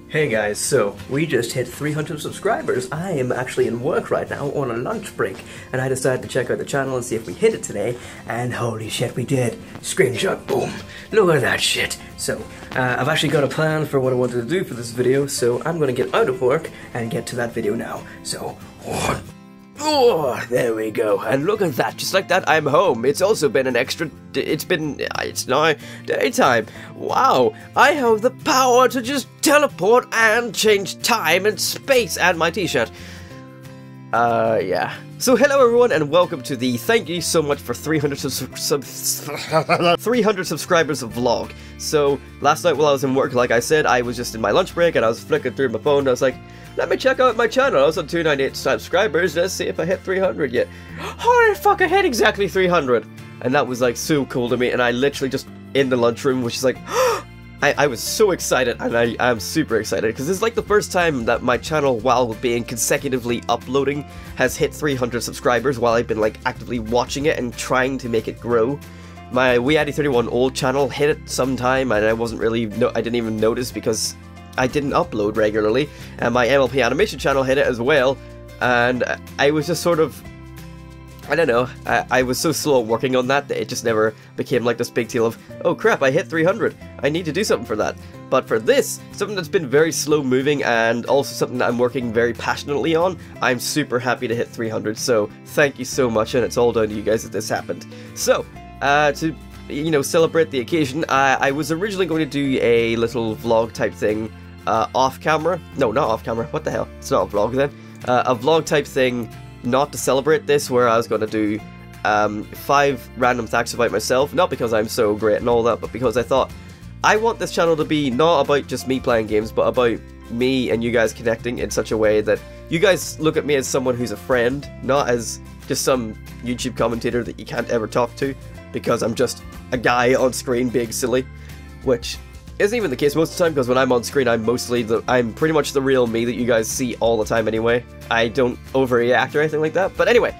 Hey guys, so we just hit 300 subscribers. I am actually in work right now on a lunch break, and I decided to check out the channel and see if we hit it today, and holy shit we did. Screenshot, boom. Look at that shit. So, I've actually got a plan for what I wanted to do for this video, so I'm gonna get out of work and get to that video now. So, oh, there we go, and look at that, just like that, I'm home. It's also been an extra, it's now daytime. Wow, I have the power to just teleport and change time and space and my t-shirt. Yeah. So hello everyone and welcome to the thank you so much for 300 subscribers vlog. So last night while I was in work, like I said, I was just in my lunch break and I was flicking through my phone and I was like, let me check out my channel. I was on 298 subscribers, let's see if I hit 300 yet. Holy fuck, I hit exactly 300! And that was like so cool to me, and I literally just in the lunchroom was just like, I was so excited, and I'm super excited, because this is like the first time that my channel, while being consecutively uploading, has hit 300 subscribers while I've been like actively watching it and trying to make it grow. My WeAddy31 old channel hit it sometime, and I wasn't really, I didn't even notice because I didn't upload regularly, and my MLP animation channel hit it as well, and I was just sort of, I don't know, I was so slow working on that it just never became like this big deal of, oh crap, I hit 300, I need to do something for that. But for this, something that's been very slow moving and also something that I'm working very passionately on, I'm super happy to hit 300, so thank you so much, and it's all down to you guys that this happened. So, to, you know, celebrate the occasion, I was originally going to do a little vlog type thing, off camera. No, not off camera, what the hell, it's not a vlog then. A vlog type thing, not to celebrate this, where I was going to do 5 random facts about myself, not because I'm so great and all that, but because I thought I want this channel to be not about just me playing games, but about me and you guys connecting in such a way that you guys look at me as someone who's a friend, not as just some YouTube commentator that you can't ever talk to, because I'm just a guy on screen being silly, which isn't even the case most of the time, because when I'm on screen I'm pretty much the real me that you guys see all the time anyway. I don't overreact or anything like that, but anyway,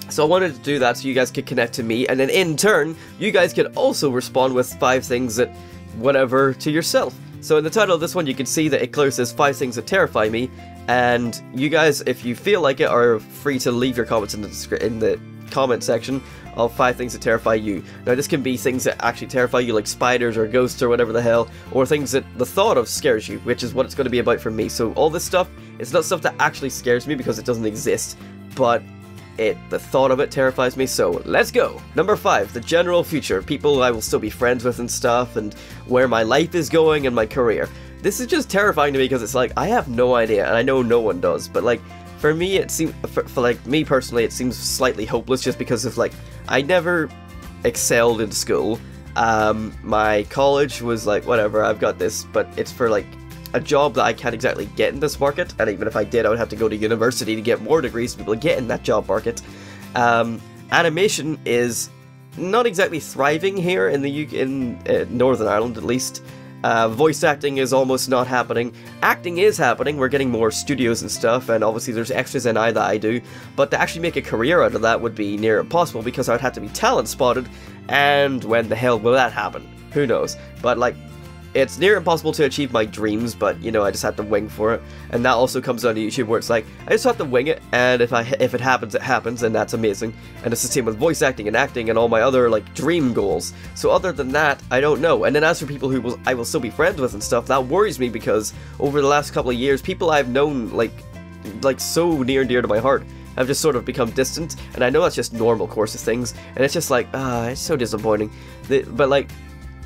so I wanted to do that so you guys could connect to me, and then in turn, you guys could also respond with 5 things that, whatever, to yourself. So in the title of this one, you can see that it clearly says 5 things that terrify me, and you guys, if you feel like it, are free to leave your comments in the comment section of 5 things that terrify you. Now this can be things that actually terrify you, like spiders or ghosts or whatever the hell, or things that the thought of scares you, which is what it's going to be about for me. So all this stuff, it's not stuff that actually scares me because it doesn't exist, but the thought of it terrifies me, so let's go! Number 5, the general future, people I will still be friends with and stuff, and where my life is going and my career. This is just terrifying to me because it's like, I have no idea, and I know no one does, but like, for me, it seems, for like me personally, it seems slightly hopeless just because of like, I never excelled in school. My college was like, whatever, I've got this, but it's for like a job that I can't exactly get in this market, and even if I did, I would have to go to university to get more degrees to be able to get in that job market. Animation is not exactly thriving here in the UK, in Northern Ireland at least. Voice acting is almost not happening. Acting is happening, we're getting more studios and stuff, and obviously there's extras in that I do, but to actually make a career out of that would be near impossible because I'd have to be talent spotted, and when the hell will that happen? Who knows? But like, it's near impossible to achieve my dreams, but you know, I just have to wing for it, and that also comes down to YouTube where it's like, I just have to wing it, and if it happens, it happens, and that's amazing. And it's the same with voice acting and acting and all my other like dream goals. So other than that, I don't know. And then as for people who I will still be friends with and stuff, that worries me because over the last couple of years, people I've known like so near and dear to my heart have just sort of become distant, and I know that's just normal course of things, and it's just like, it's so disappointing. But like,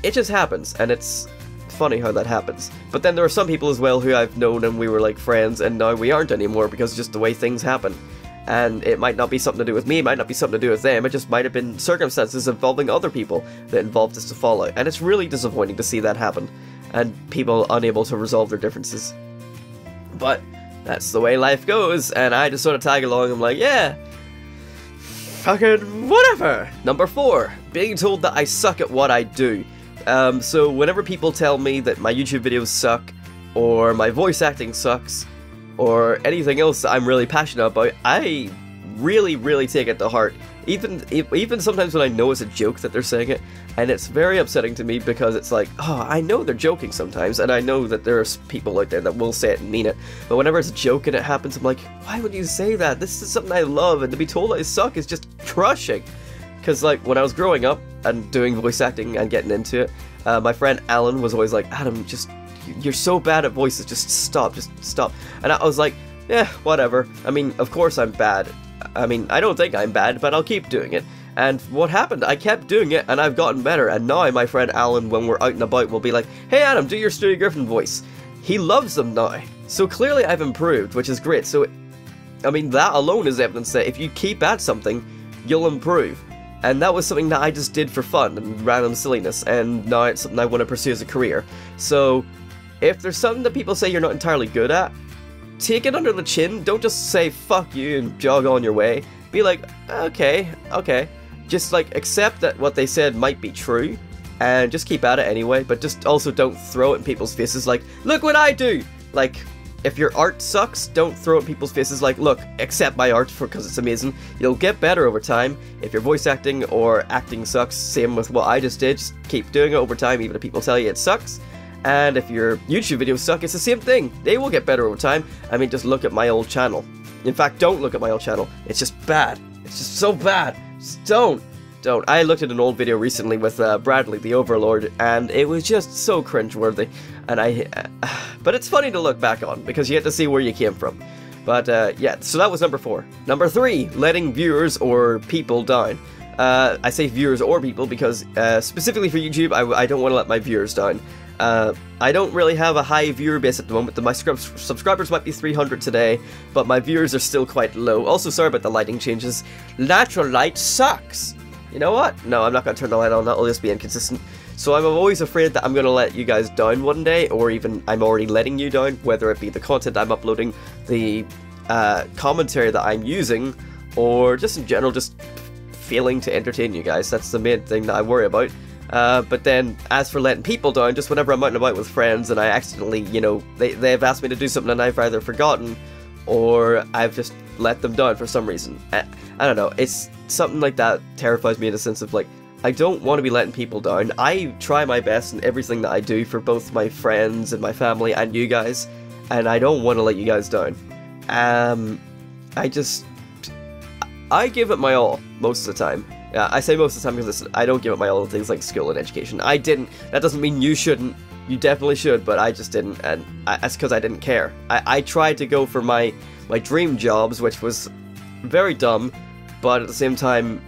it just happens, and it's funny how that happens. But then there are some people as well who I've known and we were like friends, and now we aren't anymore because it's just the way things happen. And it might not be something to do with me, it might not be something to do with them, it just might have been circumstances involving other people that involved us to fall out. And it's really disappointing to see that happen, and people unable to resolve their differences. But that's the way life goes, and I just sort of tag along. I'm like, yeah, fucking whatever. Number 4, being told that I suck at what I do. So whenever people tell me that my YouTube videos suck, or my voice acting sucks, or anything else that I'm really passionate about, I really take it to heart even sometimes when I know it's a joke that they're saying it, and it's very upsetting to me because it's like, oh, I know they're joking sometimes, and I know that there's people out there that will say it and mean it, but whenever it's a joke and it happens, I'm like, why would you say that? This is something I love, and to be told I suck is just crushing. Because, like, when I was growing up and doing voice acting and getting into it, my friend Alan was always like, Adam, you're so bad at voices, just stop. And I was like, yeah, whatever. I mean, of course I'm bad. I mean, I don't think I'm bad, but I'll keep doing it. And what happened? I kept doing it, and I've gotten better, and now my friend Alan, when we're out and about, will be like, hey Adam, do your Stewie Griffin voice. He loves them now. So clearly I've improved, which is great. So, I mean, that alone is evidence that if you keep at something, you'll improve. And that was something that I just did for fun and random silliness, and now it's something I want to pursue as a career. So, if there's something that people say you're not entirely good at, take it under the chin. Don't just say fuck you and jog on your way. Be like, okay. Just like accept that what they said might be true, and just keep at it anyway, but just also don't throw it in people's faces like, look what I do! Like, if your art sucks, don't throw it in people's faces like, look, accept my art because it's amazing. You'll get better over time. If your voice acting or acting sucks, same with what I just did, just keep doing it over time even if people tell you it sucks. And if your YouTube videos suck, it's the same thing. They will get better over time. I mean, just look at my old channel. In fact, don't look at my old channel. It's just bad. It's just so bad. Just don't. I looked at an old video recently with Bradley, the Overlord, and it was just so cringeworthy. And but it's funny to look back on, because you get to see where you came from. But yeah, so that was number 4. Number 3, letting viewers or people down. I say viewers or people because specifically for YouTube, I don't want to let my viewers down. I don't really have a high viewer base at the moment. My subscribers might be 300 today, but my viewers are still quite low. Also, sorry about the lighting changes. Natural light sucks! You know what? No, I'm not going to turn the light on. That'll just be inconsistent. So I'm always afraid that I'm going to let you guys down one day, or even I'm already letting you down, whether it be the content I'm uploading, the commentary that I'm using, or just in general, just failing to entertain you guys. That's the main thing that I worry about. But then, as for letting people down, just whenever I'm out and about with friends and I accidentally, you know, they've asked me to do something and I've either forgotten or I've just let them down for some reason. I don't know, it's something like that terrifies me in a sense of like, I don't want to be letting people down. I try my best in everything that I do for both my friends and my family and you guys, and I don't want to let you guys down. I give it my all most of the time. Yeah, I say most of the time because I don't give it my all in things like school and education. I didn't. That doesn't mean you shouldn't. You definitely should, but I just didn't, and that's because I didn't care. I tried to go for my dream jobs, which was very dumb, but at the same time,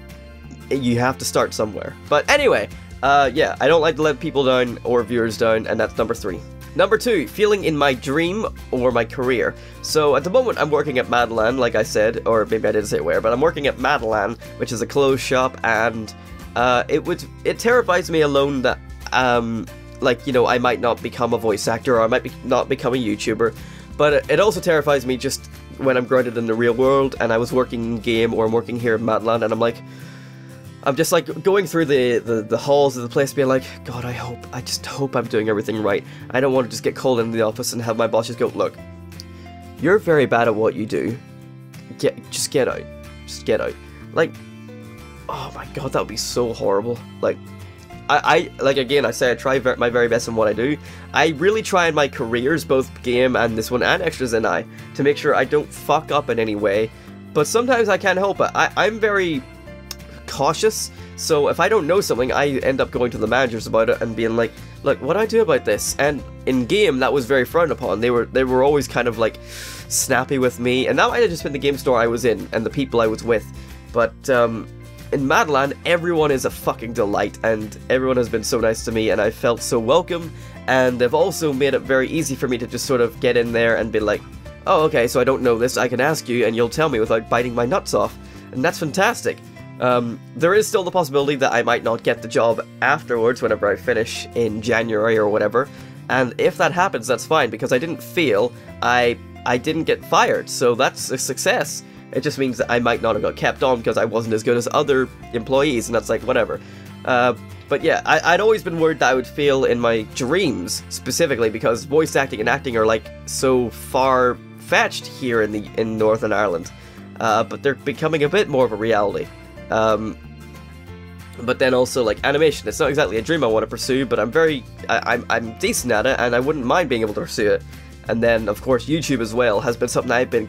you have to start somewhere. But anyway, yeah, I don't like to let people down or viewers down, and that's number 3. Number 2, feeling in my dream or my career. So at the moment I'm working at Madeline, like I said, or maybe I didn't say where, but I'm working at Madeline, which is a clothes shop, and it terrifies me alone that like, you know, I might not become a voice actor or I might not become a YouTuber, but it also terrifies me just when I'm grounded in the real world and I was working in game or I'm working here at Madeline and I'm just like going through the halls of the place being like, God, I just hope I'm doing everything right. I don't want to just get called into the office and have my boss just go, look, you're very bad at what you do. Just get out. Just get out. Like, oh my God, that would be so horrible. Like, like again, I say I try my very best in what I do. I really try in my careers, both game and this one, and Extras and I, to make sure I don't fuck up in any way. But sometimes I can't help it. I'm very cautious, so if I don't know something, I end up going to the managers about it and being like, look, what do I do about this? And in game, that was very frowned upon. They were always kind of like snappy with me, and that might have just been the game store I was in and the people I was with. But in Madeline, everyone is a fucking delight, and everyone has been so nice to me, and I felt so welcome, and they've also made it very easy for me to just sort of get in there and be like, oh, okay, so I don't know this, I can ask you, and you'll tell me without biting my nuts off, and that's fantastic. There is still the possibility that I might not get the job afterwards whenever I finish in January or whatever, and if that happens, that's fine, because I didn't fail, I didn't get fired, so that's a success. It just means that I might not have got kept on because I wasn't as good as other employees, and that's like, whatever. But yeah, I'd always been worried that I would fail in my dreams, specifically because voice acting and acting are like so far-fetched here in Northern Ireland. But they're becoming a bit more of a reality. But then also, like, animation, it's not exactly a dream I want to pursue, but I'm decent at it, and I wouldn't mind being able to pursue it. And then, of course, YouTube as well has been something I've been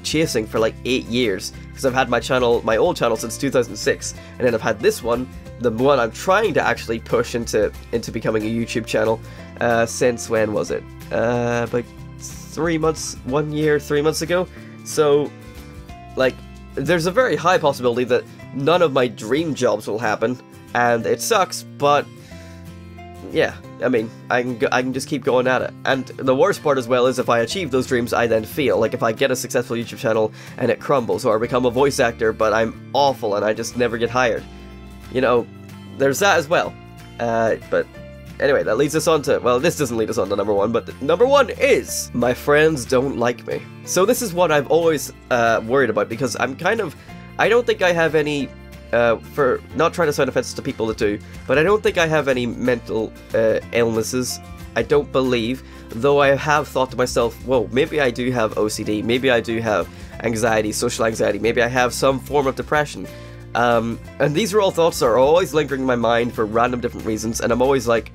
chasing for like 8 years, because I've had my old channel since 2006, and then I've had this one, the one I'm trying to actually push into becoming a YouTube channel, since, when was it? Like 3 months, 1 year, 3 months ago. So, like, there's a very high possibility that none of my dream jobs will happen, and it sucks, but yeah, I mean, I can just keep going at it. And the worst part as well is if I achieve those dreams, I then fail. Like if I get a successful YouTube channel and it crumbles, or I become a voice actor but I'm awful and I just never get hired. You know, there's that as well. But anyway, that leads us on to, well, this doesn't lead us on to number one, but number one is, my friends don't like me. So this is what I've always worried about, because I don't think I have any, for not trying to sound offensive to people that do, but I don't think I have any mental illnesses. I don't believe, though I have thought to myself, whoa, maybe I do have OCD, maybe I do have anxiety, social anxiety, maybe I have some form of depression. And these are all thoughts that are always lingering in my mind for random different reasons, and I'm always like,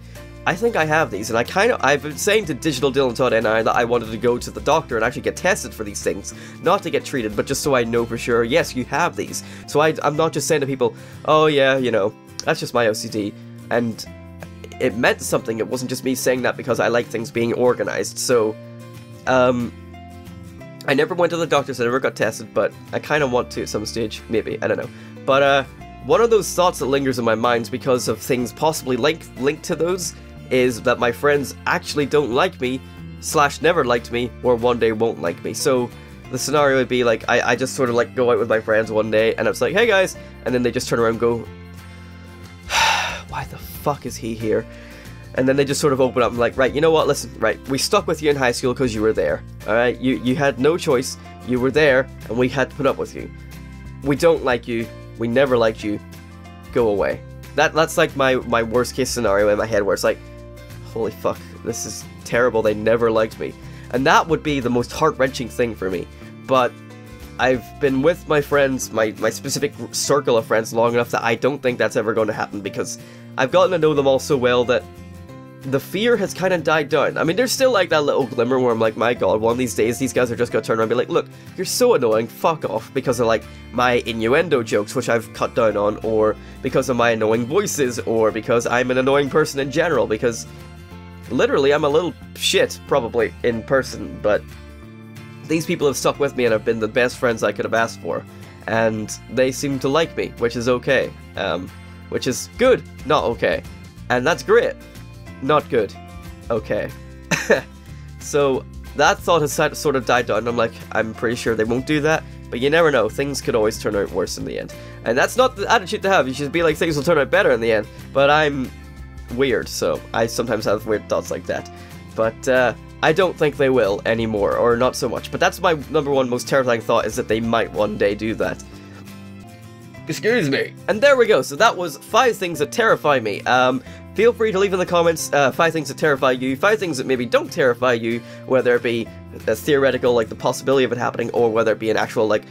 I think I have these, and I've been saying to Digital Dylan Todd NI that I wanted to go to the doctor and actually get tested for these things, not to get treated, but just so I know for sure, yes, you have these. So I'm not just saying to people, oh yeah, you know, that's just my OCD, and it meant something. It wasn't just me saying that because I like things being organized. So, I never went to the doctors, I never got tested, but I kind of want to at some stage, maybe, I don't know. But, one of those thoughts that lingers in my mind because of things possibly linked to those is that my friends actually don't like me, / never liked me, or one day won't like me. So the scenario would be like, I just sort of like go out with my friends one day, and it's like, hey guys, and then they just turn around and go, why the fuck is he here? And then they just sort of open up and like, right, you know what, listen, right, we stuck with you in high school because you were there, alright? You had no choice, you were there, and we had to put up with you. We don't like you, we never liked you, go away. That's like my worst case scenario in my head, where it's like, holy fuck, this is terrible, they never liked me. And that would be the most heart-wrenching thing for me. But I've been with my friends, my specific circle of friends, long enough that I don't think that's ever going to happen, because I've gotten to know them all so well that the fear has kind of died down. I mean, there's still like that little glimmer where I'm like, my god, one of these days these guys are just going to turn around and be like, look, you're so annoying, fuck off, because of like my innuendo jokes, which I've cut down on, or because of my annoying voices, or because I'm an annoying person in general, because literally I'm a little shit, probably, in person, but these people have stuck with me and have been the best friends I could have asked for, and they seem to like me, which is okay, which is good, not okay, and that's great. Not good. Okay. So, that thought has sort of died down. I'm like, I'm pretty sure they won't do that, but you never know. Things could always turn out worse in the end. And that's not the attitude to have. You should be like, things will turn out better in the end. But I'm weird, so I sometimes have weird thoughts like that. But, I don't think they will anymore, or not so much. But that's my number one most terrifying thought, is that they might one day do that. Excuse me. And there we go. So that was 5 things that terrify me. Feel free to leave in the comments 5 things that terrify you, 5 things that maybe don't terrify you, whether it be a theoretical, like the possibility of it happening, or whether it be an actual, like,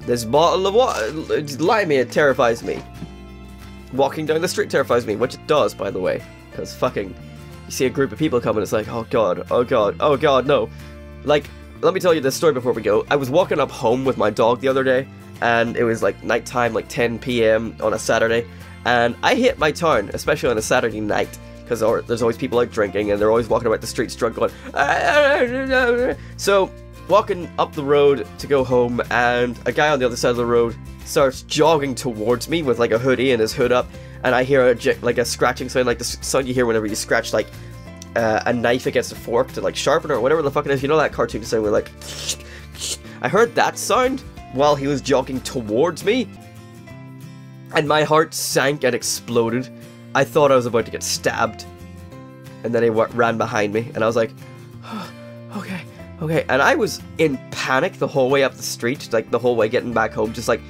this bottle of water, limey, it terrifies me. Walking down the street terrifies me, which it does, by the way, because fucking, you see a group of people coming, it's like, oh god, oh god, oh god, no. Like, let me tell you this story before we go. I was walking up home with my dog the other day, and it was like nighttime, like 10 PM on a Saturday, and I hate my town, especially on a Saturday night, because there's always people out drinking, and they're always walking about the streets drunk going, so, walking up the road to go home, and a guy on the other side of the road starts jogging towards me with like a hoodie and his hood up, and I hear like a scratching sound, like the sound you hear whenever you scratch like a knife against a fork to like sharpen it, or whatever the fuck it is, you know that cartoon sound where like, I heard that sound while he was jogging towards me, and my heart sank and exploded. I thought I was about to get stabbed, and then he ran behind me, and I was like, oh, okay, and I was in panic the whole way up the street, like the whole way getting back home, just like,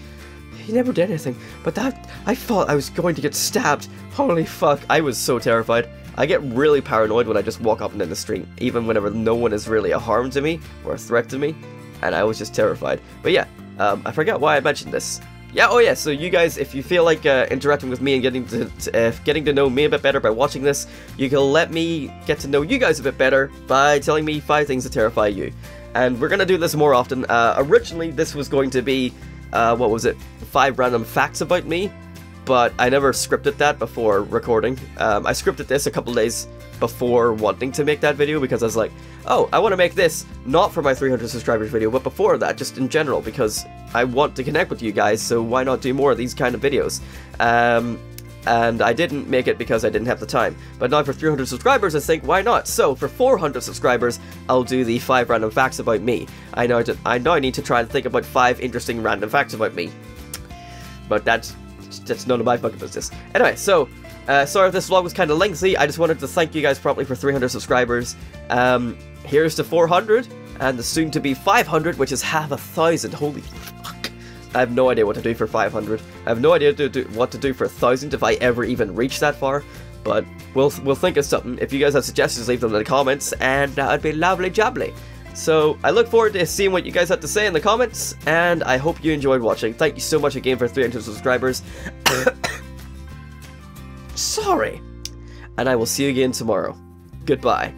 he never did anything, but that, I thought I was going to get stabbed, holy fuck, I was so terrified. I get really paranoid when I just walk up and down the street, even whenever no one is really a harm to me, or a threat to me, and I was just terrified. But yeah, I forgot why I mentioned this. yeah, oh yeah, so you guys, if you feel like interacting with me and getting to know me a bit better by watching this, you can let me get to know you guys a bit better by telling me 5 things that terrify you. And we're going to do this more often. Originally, this was going to be, 5 random facts about me, but I never scripted that before recording. I scripted this a couple days before wanting to make that video because I was like, oh, I want to make this not for my 300 subscribers video, but before that, just in general, because I want to connect with you guys, so why not do more of these kind of videos? And I didn't make it because I didn't have the time. But now for 300 subscribers, I think, why not? So for 400 subscribers, I'll do the 5 random facts about me. I know I need to try and think about 5 interesting random facts about me. But that's none of my fucking business. Anyway, so, sorry if this vlog was kind of lengthy. I just wanted to thank you guys properly for 300 subscribers. Here's to 400, and the soon-to-be 500, which is half 1,000. Holy fuck. I have no idea what to do for 500. I have no idea what to do for 1,000 if I ever even reach that far. But we'll think of something. If you guys have suggestions, leave them in the comments, and that would be lovely jubbly. So, I look forward to seeing what you guys have to say in the comments, and I hope you enjoyed watching. Thank you so much again for 300 subscribers. Sorry. And I will see you again tomorrow. Goodbye.